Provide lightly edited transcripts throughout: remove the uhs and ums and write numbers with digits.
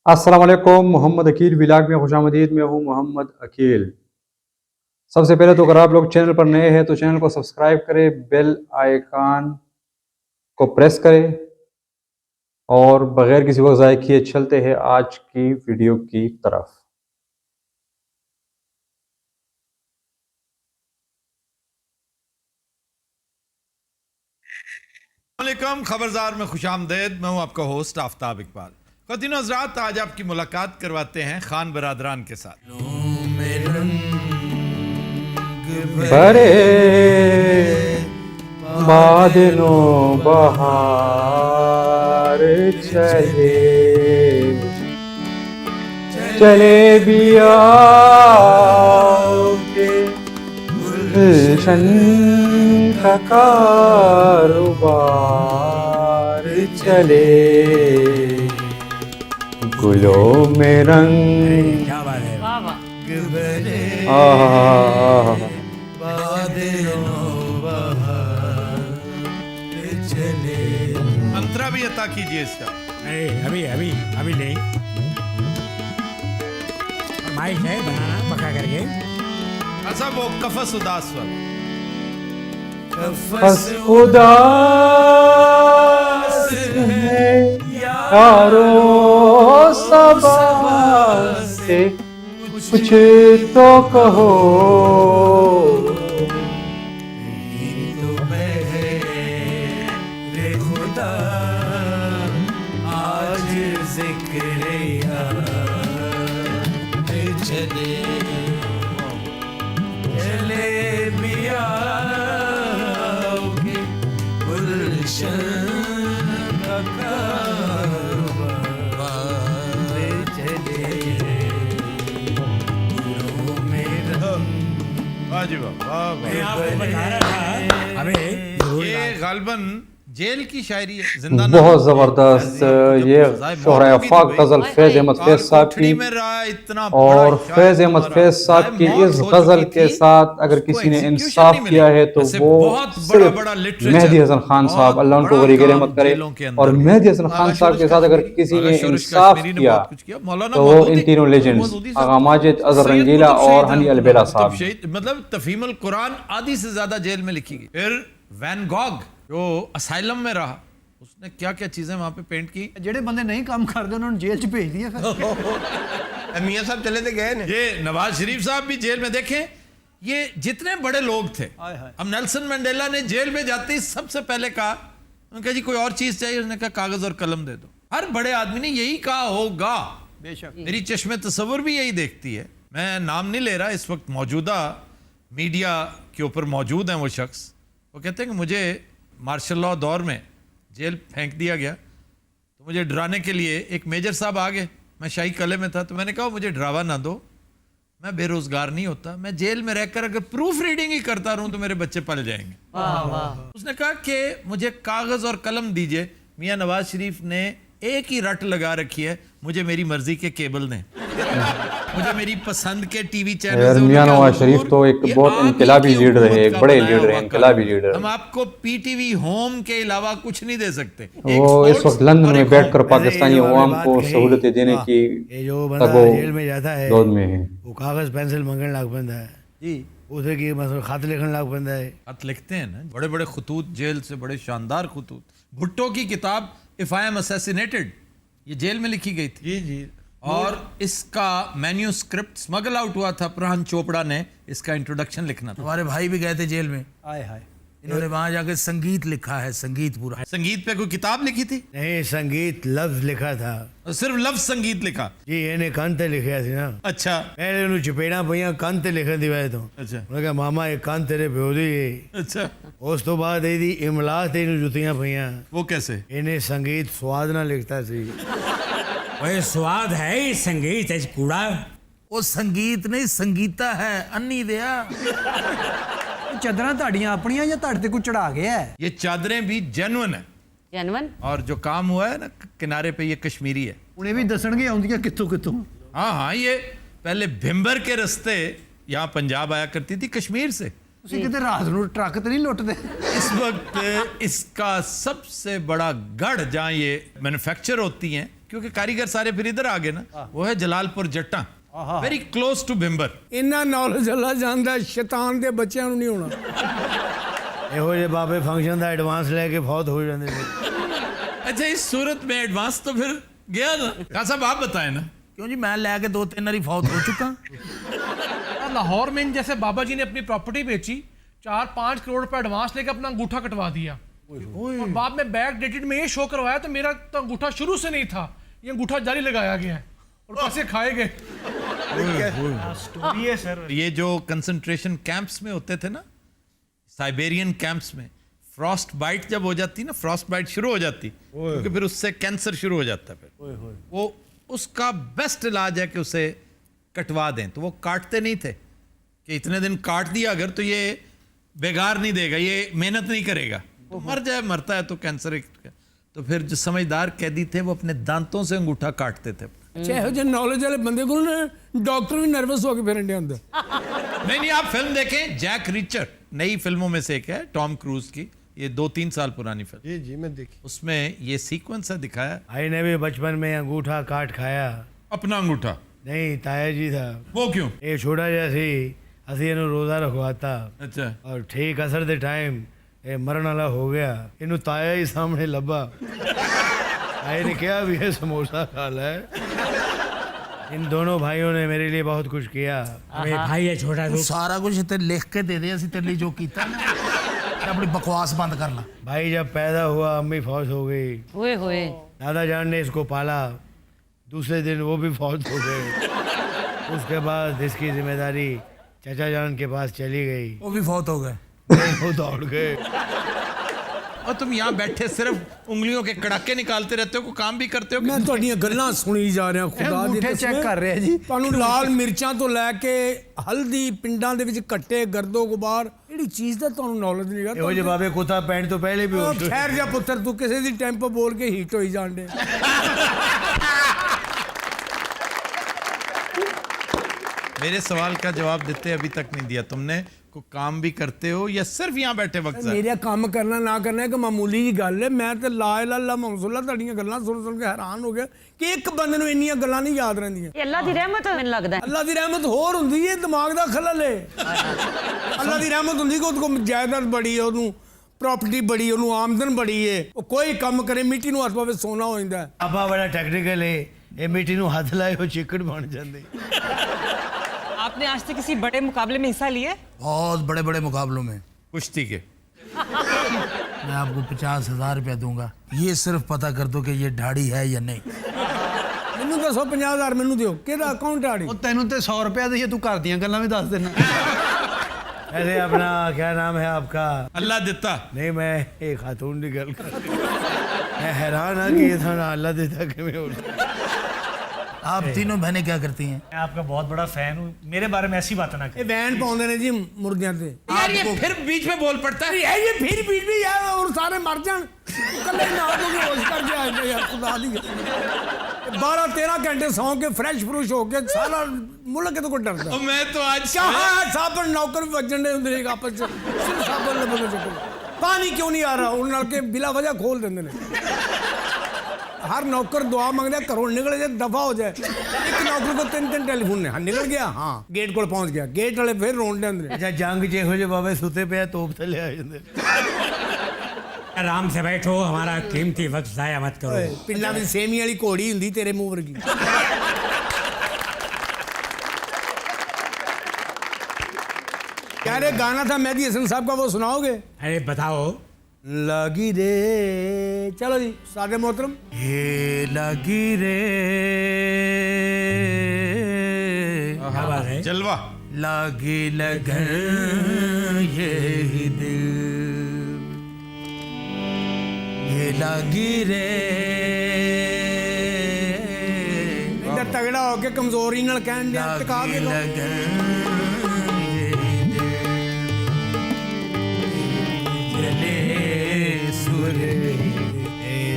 अस्सलाम वालेकुम। मोहम्मद अकील व्लॉग में खुशामदीद। मैं हूँ मोहम्मद अकील। सबसे पहले तो अगर आप लोग चैनल पर नए हैं तो चैनल को सब्सक्राइब करें, बेल आइकन को प्रेस करें और बगैर किसी वक्त ज़ाय किए चलते हैं आज की वीडियो की तरफ। वालेकुम, खबरदार में खुशामदेद। मैं हूं आपका होस्ट आफ्ताब इकबाल। ख़वातीन और हज़रात, आज आपकी मुलाकात करवाते हैं खान बरादरान के साथ। बड़े बादलों बहार चले चले बिया गुलशन का कारोबार चले, गुलों में रंग क्या बात है। अंतरा भी अता कीजिए इसका। अरे अभी अभी अभी नहीं, माइक है बनाना पका करके। अच्छा, वो कफस उदास वाला। बस उदास है यारो सबा से कुछ तो कहो, आज जिक्र चले चले बिया गुलशन का कारोबार चले, गुलों में वाह जी वाह, वाह वाह। मैं आपको बता रहा था अबे ये गालबन जेल की शायरी है, जिंदा बहुत ज़बरदस्त। ये शोहरा आफाक गज़ल फैज़ अहमद फैज़ साहब की, और फैज़ अहमद फैज़ साहब की इस गज़ल के साथ अगर किसी ने इंसाफ किया है तो वो सिर्फ मेहदी हसन खान साहब, अल्लाह उनको गरीब रहमत करे। और मेहदी हसन खान साहब के साथ अगर किसी ने इंसाफ किया तो वो इन तीनों लेजेंड्स आगा माजिद, अजहर रंगीला और हनी अलबेला साहब। मतलब तफहीमुल कुरान आधी से ज्यादा जेल में लिखी गई। फिर वैन गॉग जो असाइलम में रहा, उसने क्या क्या चीजें वहां पे पेंट की। ਜਿਹੜੇ ਬੰਦੇ ਨਹੀਂ ਕੰਮ ਕਰਦੇ ਉਹਨਾਂ ਨੂੰ ਜੇਲ੍ਹ 'ਚ ਭੇਜ ਦਿਆ ਫਿਰ। मियाँ साहब चले थे गए ये नवाज शरीफ साहब भी जेल में, देखें ये जितने बड़े लोग थे। अब नेल्सन मंडेला ने जेल में जाते ही सबसे पहले कहा, उन्होंने कहा जी कोई और चीज चाहिए, उसने कहा कागज और कलम दे दो। हर बड़े आदमी ने यही कहा होगा, बेशक मेरी चश्मे तस्वुर भी यही देखती है। मैं नाम नहीं ले रहा, इस वक्त मौजूदा मीडिया के ऊपर मौजूद हैं वो शख्स। वो कहते हैं कि मुझे मार्शल लॉ दौर में जेल फेंक दिया गया, तो मुझे डराने के लिए एक मेजर साहब आ गए। मैं शाही कले में था, तो मैंने कहा मुझे डरावा ना दो, मैं बेरोजगार नहीं होता, मैं जेल में रहकर अगर प्रूफ रीडिंग ही करता रहूं तो मेरे बच्चे पल जाएंगे। उसने कहा कि मुझे कागज और कलम दीजिए। मियां नवाज शरीफ ने एक ही रट लगा रखी है, मुझे मेरी मर्जी के केबल ने, मुझे मेरी पसंद के टीवी चैनल। मियां नवाज शरीफ तो एक बहुत इनकलाबी लीडर है, एक बड़े लीडर हैं, इनकलाबी लीडर। हम आपको पीटीवी होम के अलावा कुछ नहीं दे सकते। वो इस वक्त लंदन में बैठकर पाकिस्तानी अवाम को सहूलतें देने की ये जो बंदा जेल में जाता है दौर में है। वो कागज पेंसिल मंगन लग पैंदा है जी, उसे की मतलब खत लिखन लग पैंदा है। खत लिखते हैं ना, बड़े बड़े खतूत, जेल से बड़े शानदार खतूत। भुट्टो की किताब इफ आई एम असैसिनेटेड ये जेल में लिखी गई थी। जी जी। और इसका मैन्यूस्क्रिप्ट स्मगल आउट हुआ था, प्रहन चोपड़ा ने इसका इंट्रोडक्शन लिखना था। हमारे भाई भी गए थे जेल में, ਆਏ ਹਾਏ इन्होंने वहां जाके संगीत लिखा है, संगीत पूरा। संगीत पे कोई किताब लिखी थी? नहीं, संगीत लफ्ज लिखा था और सिर्फ लफ्ज संगीत लिखा। जी, इन्हें कंन ते लिखिया थी ना। अच्छा पहले उन्हें चपेड़ा पईयां कंन ते लिखन दी वजह तो। अच्छा उन्हें कहा मामा एक कंन तेरे प्यो दी है। अच्छा, उस तो बाद ਇਹਦੀ इमला ते इन्हें जुतियां पईयां। वो कैसे? इन्हें संगीत स्वाद ना लिखता सी। ओए स्वाद है ही संगीत है कूड़ा। वो संगीत नहीं संगीता है, अन्नी दिया। ਚਾਦਰਾਂ ਤੁਹਾਡੀਆਂ ਆਪਣੀਆਂ ਜਾਂ ਤੁਹਾਡੇ ਤੇ ਕੋਈ ਚੜਾ ਗਿਆ ਹੈ? ये चादरें भी जेन्युइन है, जनवन और जो काम हुआ है ना किनारे पे, ये कश्मीरी है। ਹੁਣ ਇਹ ਵੀ ਦੱਸਣਗੇ ਆਉਂਦੀਆਂ ਕਿੱਥੋਂ ਕਿੱਥੋਂ। हाँ हाँ, ये पहले भिम्बर के रास्ते यहाँ पंजाब आया करती थी कश्मीर से। ਤੁਸੀਂ ਕਿਤੇ ਰਾਤ ਨੂੰ ਟਰੱਕ ਤੇ नहीं लुटते? इस वक्त इसका सबसे बड़ा गढ़ जहाँ ये मैन्युफैक्चर होती हैं क्योंकि कारीगर सारे फिर इधर आ गए ना, वो है जलालपुर जट्टा, वेरी क्लोज टू भिंबर। ਇੰਨਾ ਨੌਲੇਜ ਅੱਲਾ ਜਾਂਦਾ ਸ਼ੈਤਾਨ ਦੇ ਬੱਚਿਆਂ ਨੂੰ ਨਹੀਂ ਹੋਣਾ ਇਹੋ ਜਿਹੇ ਬਾਬੇ ਫੰਕਸ਼ਨ ਦਾ ਐਡਵਾਂਸ ਲੈ ਕੇ ਫੌਤ ਹੋ ਜਾਂਦੇ ਨੇ। अच्छा इस सूरत में एडवांस तो फिर गया ना। खान साहब आप बताएं ना। क्यों जी, मैं लैके 2-3 बारी फौत हो चुका। लाहौर में जैसे बाबा जी ने अपनी प्रॉपर्टी बेची, 4-5 करोड़ रुपए एडवांस लेकर अपना अंगूठा कटवा दिया और बाद में बैक डेटेड में ये शो करवाया तो मेरा तो अंगूठा शुरू से नहीं था, ये अंगूठा जारी लगाया गया है और पैसे खाए गए। स्टोरी है सर। ये जो कंसंट्रेशन कैंप्स में होते थे ना, साइबेरियन कैंप्स में फ्रॉस्ट बाइट जब हो जाती ना, फ्रॉस्ट बाइट शुरू हो जाती, क्योंकि फिर उससे कैंसर शुरू हो जाता है। फिर वो उसका बेस्ट इलाज है कि उसे कटवा दें। तो वो काटते नहीं थे कि इतने दिन काट दिया अगर तो ये बेकार नहीं देगा, ये मेहनत नहीं करेगा, तो मर जाए, मरता है तो कैंसर। तो फिर जो समझदार कैदी थे वो अपने दांतों से अंगूठा काटते थे। ਅੱਛਾ ਇਹੋ ਜਿਹੇ ਨੌਲੇਜ ਵਾਲੇ ਬੰਦੇ ਕੋਲ ਨਾ ਡਾਕਟਰ ਵੀ ਨਰਵਸ ਹੋ ਕੇ ਫਿਰਨ ਡਿਆ ਹੁੰਦਾ। नहीं, आप फिल्म देखें, जैक रिचर, नई फिल्मों में से एक है, टॉम क्रूज की, ये 2-3 साल पुरानी फिल्म। जी जी मैं देखी। उसमें ये सीक्वेंस है दिखाया, भाई ने भी बचपन में अंगूठा काट खाया। अपना अंगूठा। नहीं, ताया जी था। वो क्यों? ਇਹ ਛੋਟਾ ਜਿਹਾ ਸੀ, ਅਸੀਂ ਇਹਨੂੰ ਰੋਜ਼ਾ ਰਖਵਾਤਾ अच्छा, ਔਰ ਠੀਕ ਅਸਰ ਦੇ ਟਾਈਮ ਇਹ ਮਰਨ ਵਾਲਾ ਹੋ ਗਿਆ। ਇਹਨੂੰ ਤਾਇਆ ਹੀ ਸਾਹਮਣੇ ਲੱਭਾ। ਤਾਏ ਨੇ ਕਿਹਾ ਵੀ ਇਹ ਸਮੋਸਾ ਖਾ ਲੈ। इन दोनों भाइयों ने मेरे लिए बहुत कुछ किया। अबे भाई ये छोटा तू दुख सारा कुछ ते लिख के दे दे, असि तेरे लिए जो कीता ना, अपनी बकवास बंद कर ला। भाई जब पैदा हुआ अम्मी फौत हो गई, ओए होए दादा जान ने इसको पाला, दूसरे दिन वो भी फौत हो गए। उसके बाद इसकी जिम्मेदारी चाचा जान के पास चली गई। वो भी फौत हो गए। वो दौड़ गए। और तुम यहाँ बैठे सिर्फ उंगलियों के कड़ाके निकालते रहते हो, कोई काम भी करते हो? ਮੈਂ ਤੁਹਾਡੀਆਂ ਗੱਲਾਂ ਸੁਣੀ ਜਾ ਰਿਹਾ, ਖੁਦਾ ਦੀ ਅੰਗੂਠੇ ਕਸਮ। ਚੈੱਕ ਕਰ ਰਿਹਾ ਜੀ। ਤੁਹਾਨੂੰ ਲਾਲ ਮਿਰਚਾਂ ਤੋਂ ਲੈ ਕੇ ਹਲਦੀ, ਪਿੰਡਾਂ ਦੇ ਵਿੱਚ ਕੱਟੇ ਗਰਦੋ ਗੁਬਾਰ, ਜਿਹੜੀ ਚੀਜ਼ ਦਾ ਤੁਹਾਨੂੰ ਨੌਲੇਜ ਨਹੀਂ ਇਹੋ ਜਿਹੇ ਬਾਬੇ ਕੁੱਤਾ ਪੈਣ ਤੋਂ ਪਹਿਲੇ ਵੀ ਹੋਸ਼ ਖੈਰ ਜਾ ਪੁੱਤਰ, ਤੂੰ ਕਿਸੇ ਦੀ ਟੈਂਪੋ ਬੋਲ ਕੇ ਹੀਟ ਹੋਈ ਜਾਂਦੇ। मेरे सवाल का जवाब देते अभी तक नहीं दिया तुमने। को काम भी करते हो या सिर्फ यहाँ बैठे वक्त ज़ाया? ਮੇਰਾ ਕੰਮ ਕਰਨਾ ਨਾ ਕਰਨਾ ਇੱਕ ਮਾਮੂਲੀ ਜੀ ਗੱਲ ਹੈ। ਮੈਂ ਤੇ ਲਾ ਇਲਾਹਾ ਇਲਾ ਮੁਹੰਮਦ ਤੁਹਾਡੀਆਂ ਗੱਲਾਂ ਸੁਣ ਕੇ ਹੈਰਾਨ ਹੋ ਗਿਆ ਕਿ ਇੱਕ ਬੰਦੇ ਨੂੰ ਇੰਨੀਆਂ ਗੱਲਾਂ ਨਹੀਂ ਯਾਦ ਰਹਿੰਦੀਆਂ। ਇਹ ਅੱਲਾ ਦੀ ਰਹਿਮਤ ਮੈਨੂੰ ਲੱਗਦਾ ਹੈ। ਅੱਲਾ ਦੀ ਰਹਿਮਤ ਹੋਰ ਹੁੰਦੀ ਹੈ, ਦਿਮਾਗ ਦਾ ਖਲਲ ਹੈ। ਅੱਲਾ ਦੀ ਰਹਿਮਤ ਹੁੰਦੀ ਕਿ ਉਹਦੇ ਕੋਲ ਜਾਇਦਾਦ ਬੜੀ ਹੈ, ਉਹਨੂੰ ਪ੍ਰਾਪਰਟੀ ਬੜੀ, ਉਹਨੂੰ ਆਮਦਨ ਬੜੀ ਹੈ, ਉਹ ਕੋਈ ਕੰਮ ਕਰੇ ਮਿੱਟੀ ਨੂੰ ਹੱਥ ਪਾਵੇ ਸੋਨਾ ਹੋ ਜਾਂਦਾ। ਆਪਾ ਬੜਾ ਟੈਕਨੀਕਲ ਹੈ, ਇਹ ਮਿੱਟੀ ਨੂੰ ਹੱਥ ਲਾਏ ਉਹ ਚਿੱਕੜ ਬਣ ਜਾਂਦੇ। आपने आज तक किसी बड़े मुकाबले में हिस्सा लिया? बहुत बड़े बड़े मुकाबलों में। कुश्ती के। मैं आपको 50,000 रुपया दूंगा, ये सिर्फ पता कर दो कि ये ढाड़ी है या नहीं। ਮੈਨੂੰ ਦੱਸੋ 50,000 ਮੈਨੂੰ ਦਿਓ, ਕਿਹਦਾ ਅਕਾਊਂਟ ਆੜੀ? ਉਹ ਤੈਨੂੰ ਤੇ 100 ਰੁਪਏ ਦੇ, ਤੂੰ ਘਰ ਦੀਆਂ ਗੱਲਾਂ ਵੀ ਦੱਸ ਦੇਣਾ। अरे अपना क्या नाम है आपका? अल्लाह देता। नहीं, मैं एक खातून की गल कर, मैं हैरान हाँ कि ये थाना अल्लाह देता कि मैं आप तीनों बहनें क्या करती हैं? मैं आपका बहुत बड़ा फैन हूँ, मेरे बारे में ऐसी बात ना ਇਹ करें। ਵੈਨ ਪਾਉਂਦੇ ਨੇ ਜੀ ਮੁਰਗਿਆਂ ਤੇ। यार ये फिर बीच में बोल पड़ता है। ਇਹ ਫਿਰ बीच में यार और सारे मर जान, ਕੱਲੇ ਨਾ ਹੋ ਕੇ ਹੋਸ਼ ਕਰ ਜਾ ਯਾਰ, ਖੁਦਾ ਦੀ 12-13 ਘੰਟੇ ਸੌਂ ਕੇ ਫਰੈਸ਼ ਫਰੂਸ਼ ਹੋ ਕੇ ਸਾਰਾ ਮੁਲਕ ਕਿਤੇ ਕੋਈ ਡਰਦਾ। और मैं तो आज ਕਹਾਂ ਸਾਬਣ ਨੌਕਰ ਵੀ ਵੱਜਣ ਦੇ ਹੁੰਦੇ ਨੇ ਆਪਸ ਚ, ਸਿਰਫ ਸਾਬਣ ਲੱਭਣ ਦੇ ਚੱਕਰ। ਪਾਣੀ ਕਿਉਂ ਨਹੀਂ ਆ ਰਿਹਾ? ਉਹਨਾਂ ਨਾਲ ਕੇ ਬਿਲਾ ਵਜ੍ਹਾ ਖੋਲ ਦਿੰਦੇ ਨੇ। हर नौकर दुआ मंगता है घरों निकल जाए, दफा हो जाए। एक नौकर को 3-3 टेलीफोन ने, हाँ निकल गया, हाँ गेट को पहुंच गया, गेट वाले फिर रोन दे। अच्छा जंग च ਇਹੋ ਜਿਹੇ ਬਾਬੇ ਸੁੱਤੇ ਪਿਆ ਤੋਪ ਥੱਲੇ ਆ ਜਾਂਦੇ। आराम से बैठो, हमारा कीमती वक्त जाया मत करो। पिंडा में सेमी वाली घोड़ी हुंदी तेरे मुंह वर्गी। क्या रे गाना था मेहदी हसन साहब का, वो सुनाओगे? अरे बताओ। लगी रे, चलो जी सादे मोहतरम। ये लगी रे, क्या बात है? जलवा। लगी लगन ये दिल, ये लगी रे। इधर तगड़ा होके कमजोरी नाल कहन दे, टका के कहो। लगन सुर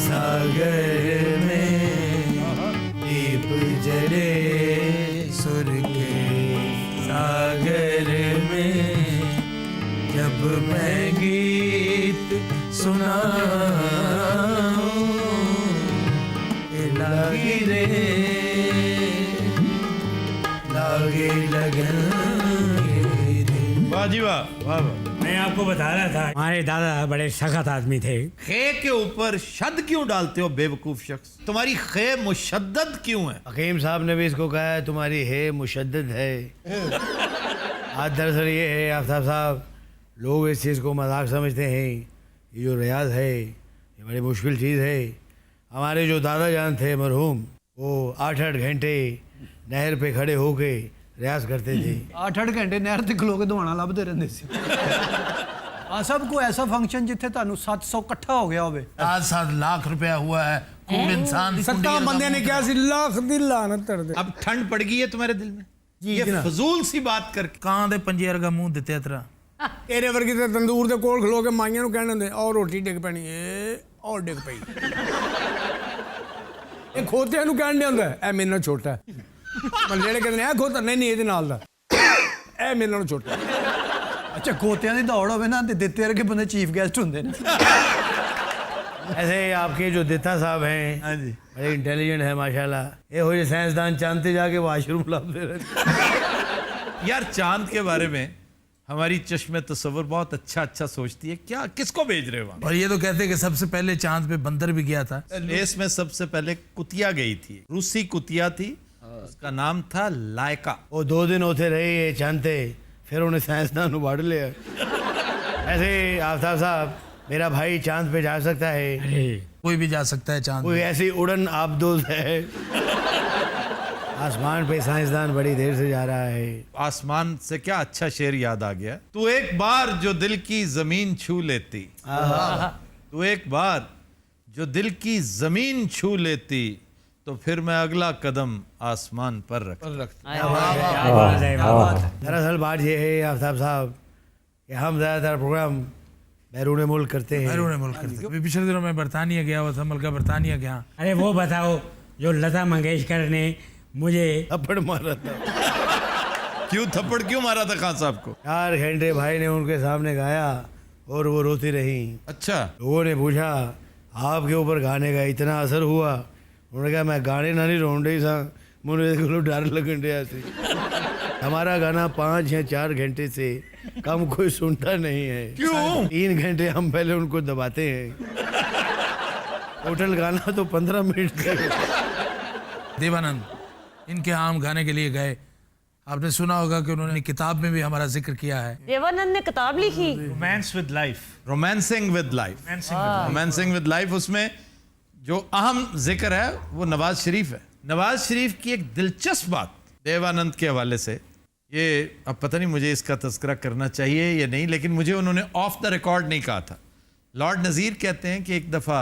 सागर में दीप जले, सुर के सागर में जब मैं गीत सुनाऊं, लगी जी वाह, वाह वाह। मैं आपको बता रहा था हमारे दादा बड़े सख्त आदमी थे। खे के ऊपर शद क्यों डालते हो बेवकूफ शख्स? तुम्हारी खे मुशद्दद क्यों है? हकीम साहब ने भी इसको कहा है तुम्हारी है मुशद्दद है। आज दरअसल ये है आफ्ताब साहब, लोग इस चीज़ को मजाक समझते हैं। ये जो रियाज है ये बड़ी मुश्किल चीज़ है। हमारे जो दादा जान थे मरहूम, वो 8-8 घंटे नहर पे खड़े होके रियाज करते थे। 8-8 घंटे नहर ते खलो के दौड़ना ਲੱਭਦੇ ਰਹਿੰਦੇ ਸੀ। ਆ ਸਭ ਕੋ ਐਸਾ ਫੰਕਸ਼ਨ ਜਿੱਥੇ ਤੁਹਾਨੂੰ 700 ਇਕੱਠਾ ਹੋ ਗਿਆ ਹੋਵੇ। 7 लाख रुपया हुआ है खूब इंसान 17 बंदे ने क्या सी लाख दी लानत कर दे। अब ठंड पड़ गई है तुम्हारे दिल में? जी, ये जनाब। फजूल सी बात करके। ਕਾਂ ਦੇ ਪੰਜੇ ਵਰਗਾ ਮੂੰਹ ਦਿੱਤੇ ਤੇਰਾ। ਤੇਰੇ ਵਰਗੀ ਤੇ ਤੰਦੂਰ ਦੇ ਕੋਲ ਖਲੋ ਕੇ ਮਾਈਆਂ ਨੂੰ ਕਹਿਣ ਹੁੰਦੇ ਔਰ ਰੋਟੀ ਡਿੱਗ ਪੈਣੀ ਏ ਔਰ ਡਿੱਗ ਪਈ। ਇਹ ਖੋਤਿਆਂ ਨੂੰ ਕਹਿਣ ਹੁੰਦਾ ਇਹ ਮੇਰੇ ਨਾਲ ਛੋਟਾ ਹੈ। ਮਨ ਜਿਹੜੇ ਕਹਿੰਦੇ ਨੇ ਇਹ ਖੋਤਾ ਨਹੀਂ ਇਹਦੇ ਨਾਲ ਦਾ ਇਹ ਮੇਰੇ ਨਾਲ ਛੋਟਾ ਹੈ। ਅੱਛਾ ਖੋਤਿਆਂ ਦੀ ਦੌੜ ਹੋਵੇ ਨਾ ਤੇ ਦਿੱਤੇ ਵਰਗੇ ਬੰਦੇ ਚੀਫ ਗੈਸਟ ਹੁੰਦੇ ਨੇ। ऐसे आपके जो दित्ता साहब हैं, हाँ जी, बड़े इंटेलिजेंट है माशाल्लाह। ये हो साइंसदान चांदते जाके वाशरूम लाते रहते। यार चांद के बारे में हमारी चश्मे तस्वर बहुत अच्छा सोचती है। क्या किसको भेज रहे हो वहाँ? और ये तो कहते हैं कि सबसे पहले चांद पे बंदर भी गया था। स्पेस में सबसे पहले कुतिया गई थी, रूसी कुतिया थी, उसका नाम था लायका। वो 2 दिन होते रहे ये चांदते, फिर उन्हें साइंसदान उबाड़ लिया। ऐसे आफ्ताब साहब, मेरा भाई चांद पे जा सकता है। अरे कोई भी जा सकता है चांद कोई पे। ऐसी उड़न आबदोज है। आसमान पे साइंसदान बड़ी देर से जा रहा है। आसमान से क्या अच्छा शेर याद आ गया। तू एक बार जो दिल की जमीन छू लेती, तू एक बार जो दिल की जमीन छू लेती, तो फिर मैं अगला कदम आसमान पर रखता। दरअसल बात ये है आफ्ताब साहब कि हम ज़्यादातर प्रोग्राम बैरून मुल्क करते हैं। बैरून मुल्क करते। अभी पिछले दिनों में बरतानिया गया हुआ था, मलका बरतानिया गया। अरे वो बताओ जो लता मंगेशकर ने मुझे थप्पड़ मारा था। क्यों थप्पड़ क्यों मारा था खान साहब को? 4 घंटे भाई ने उनके सामने गाया और वो रोती रही। अच्छा, लोगों ने पूछा आपके ऊपर गाने का इतना असर हुआ? उन्होंने कहा मैं गाने ना नहीं रोन रही सा, मुझे को डर लगन रहा थे। हमारा गाना 5 या 4 घंटे से कम कोई सुनता नहीं है। क्यों? 3 घंटे हम पहले उनको दबाते हैं। टोटल गाना तो 15 मिनट का है। देवानंद इनके आम गाने के लिए गए। आपने सुना होगा कि उन्होंने किताब में भी हमारा जिक्र किया है। देवानंद ने किताब लिखी। Romance with life. Romancing with life. Romancing with life, उसमें जो अहम जिक्र है वो नवाज शरीफ है। नवाज शरीफ की एक दिलचस्प बात देवानंद के हवाले से, ये अब पता नहीं मुझे इसका तस्करा करना चाहिए या नहीं, लेकिन मुझे उन्होंने ऑफ द रिकॉर्ड नहीं कहा था। लॉर्ड नज़ीर कहते हैं कि एक दफ़ा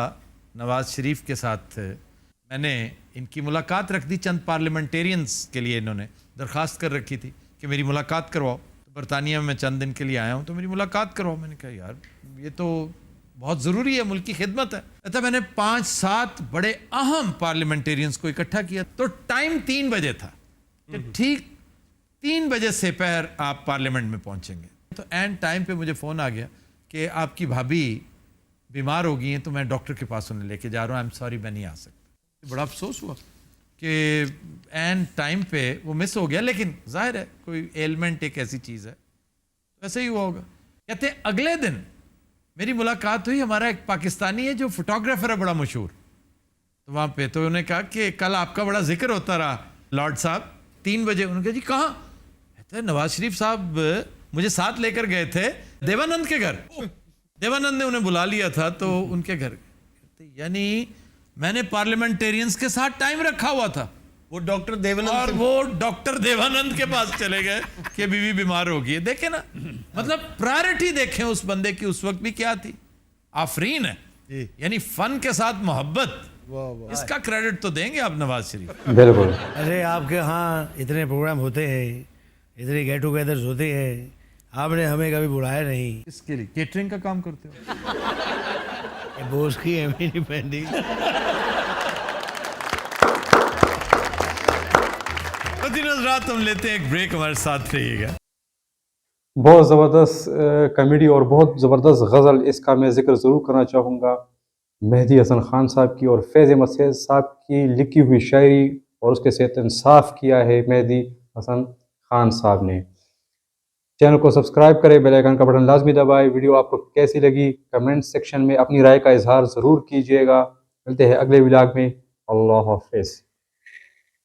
नवाज शरीफ के साथ मैंने इनकी मुलाकात रख दी। चंद पार्लियामेंटेरियंस के लिए इन्होंने दरख्वास्त कर रखी थी कि मेरी मुलाकात करवाओ। तो बरतानिया में मैं चंद दिन के लिए आया हूँ, तो मेरी मुलाकात करवाओ। मैंने कहा यार ये तो बहुत ज़रूरी है, मुल्क की खिदमत है। तो मैंने 5-7 बड़े अहम पार्लियामेंटेरियंस को इकट्ठा किया। तो टाइम 3 बजे था कि ठीक 3 बजे से पहर आप पार्लियामेंट में पहुँचेंगे। तो एंड टाइम पे मुझे फ़ोन आ गया कि आपकी भाभी बीमार हो गई हैं, तो मैं डॉक्टर के पास उन्हें लेके जा रहा हूँ, आई एम सॉरी मैं नहीं आ सकता। बड़ा अफसोस हुआ कि एंड टाइम पे वो मिस हो गया, लेकिन जाहिर है कोई एलिमेंट एक ऐसी चीज़ है, वैसे ही हुआ होगा। कहते अगले दिन मेरी मुलाकात हुई, हमारा एक पाकिस्तानी है जो फोटोग्राफर है बड़ा मशहूर, तो वहाँ पे तो उन्होंने कहा कि कल आपका बड़ा जिक्र होता रहा लॉर्ड साहब 3 बजे। उन्होंने कहा जी कहाँ? कहते नवाज शरीफ साहब मुझे साथ लेकर गए थे देवानंद के घर। देवानंद ने उन्हें बुला लिया था तो उनके घर। यानी मैंने पार्लियामेंटेरियंस के साथ टाइम रखा हुआ था, वो डॉक्टर देवानंद और वो डॉक्टर देवानंद के पास चले गए कि बीवी बीमार हो गई। देखे ना, मतलब प्रायोरिटी देखें उस बंदे की उस वक्त भी क्या थी। आफरीन है, यानी फन के साथ मोहब्बत, इसका क्रेडिट तो देंगे आप नवाज शरीफ। बिल्कुल। अरे आपके यहाँ इतने प्रोग्राम होते हैं, इतने गेट टुगेदर्स होते हैं, आपने हमें कभी बुलाया नहीं। इसके लिए केटरिंग का काम करते हो? ये बोस की एमी नहीं पहनती। तो दिन रात हम लेते हैं एक ब्रेक, हमारे साथ रहिएगा। बहुत ज़बरदस्त कॉमेडी और बहुत ज़बरदस्त गज़ल, इसका मैं ज़िक्र ज़रूर करना चाहूँगा। मेहदी हसन खान साहब की और फैज़ अहमद फैज़ साहब की लिखी हुई शायरी, और उसके साथ इंसाफ किया है मेहदी हसन खान साहब ने। चैनल को सब्सक्राइब करें, बेल आइकन का बटन लाजमी दबाएं। वीडियो आपको कैसी लगी कमेंट सेक्शन में अपनी राय का इजहार ज़रूर कीजिएगा। मिलते हैं अगले व्लॉग में। अल्लाह हाफिज़।